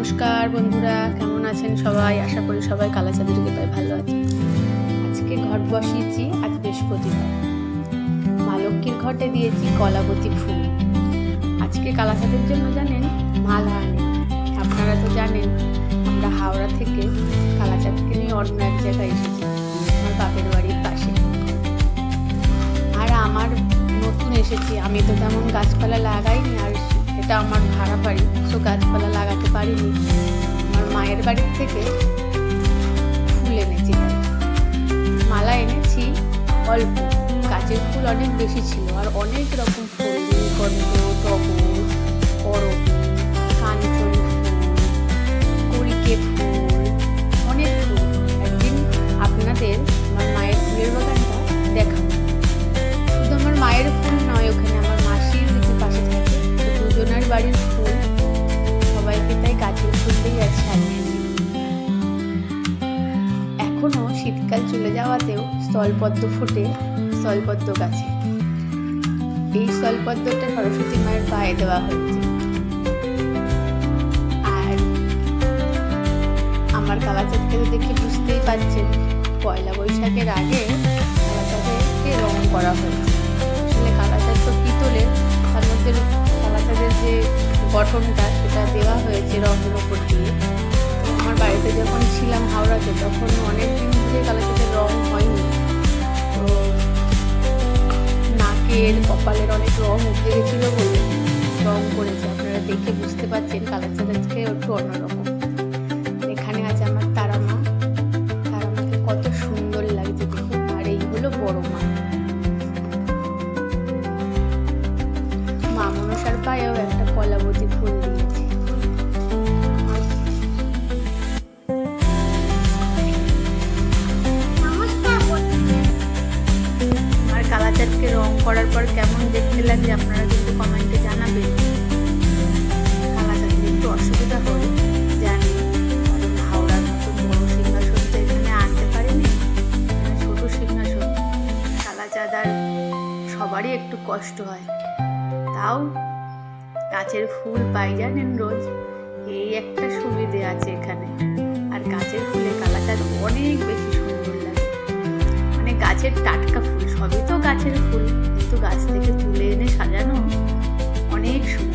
নমস্কার বন্ধুরা, কেমন আছেন সবাই? আশা করি সবাই কালাচাঁদের কৃপায় ভালো আছে। আজকে ঘট বসিয়েছি, আজ বৃহস্পতিবার। মা লক্ষ্মীর ঘটে দিয়েছি কলাবতী ফুল। আজকে কালাচাঁদের জন্য জানেন মালা আনে। আপনারা তো জানেন আমরা হাওড়া থেকে কালাচাঁদকে নিয়ে অন্য এক জায়গায় এসেছি, আমার বাপের বাড়ির পাশে। আর আমার নতুন এসেছি, আমি তো তেমন গাছপালা লাগাইনি, আর এটা আমার ভাড়া বাড়ি, তো গাছপালা লাগাতে পারিনি। আমার মায়ের বাড়ির থেকে ফুল এনেছি, মালা এনেছি অল্প, গাছের ফুল অনেক বেশি ছিল, আর অনেক রকম ফুল, নীলকণ্ঠ, টগর, করবী, কাঞ্চন ফুল, কড়িকে ফুল, অনেক ফুল। একদিন আপনাদের আমার মায়ের ফুলের বাগানটা দেখাবো। শুধু আমার মায়ের ফুল নয়, ওখানে আমার মাসির কিছু পাশে থাকে, দুজনের বাড়ির ফুল, সবাইকে তাই গাছের ফুলতেই আছে সাজিয়েছি। এখনো শীতকাল চলে যাওয়াতেও স্থলপদ্ম ফোটে স্থলপদ্ম গাছে। এই স্থলপদ্মটা সরস্বতী মায়ের পায়ে দেওয়া হয়েছে। আর আমার কালাচাঁদকে দেখে বুঝতেই পারছেন, পয়লা বৈশাখের আগে কালাচাঁদকে রং করা হয়েছে। আসলে কালাচাঁদ তো পিতলের, তার মধ্যে কালাচাঁদের যে গঠনটা সেটা দেওয়া হয়েছে রঙের ওপর দিয়ে। আমার বাড়িতে যখন ছিলাম হাওড়াতে, তখন অনেক দিন ধরে কালাচাঁদের রং হয়নি, তো নাকের কপালের অনেক রং উঠে গেছিলো বলে রং করেছে। আপনারা দেখে বুঝতে পারছেন কালাচাঁদ আজকে একটু অন্যরকম। এখানে আছে আমার তারা মা, তারা মাকে কত সুন্দর লাগছে দেখুন। আর এই হলো বড় মা। মা মনসার পায়েও একটা কলাবতী ফুল দিয়েছি। আর কালাচাঁদকে রং করার পর কেমন দেখতে লাগছে আপনারা কিন্তু কমেন্টে জানাবেন। কালাচাঁদের একটু অসুবিধা হয় জানি, কারণ হাওড়ার মতন বড় সিংহাসন তো এখানে আনতে পারিনি, ছোট সিংহাসন। কালাচাঁদ আর সবারই একটু কষ্ট হয়, তাও গাছের ফুল পাই জানেন রোজ, এই একটা সুবিধে আছে এখানে। আর গাছের ফুলে কালাচাঁদ অনেক বেশি সুন্দর লাগে, মানে গাছের টাটকা ফুল, সবই তো গাছের ফুল, কিন্তু গাছ থেকে তুলে এনে সাজানো অনেক সুন্দর।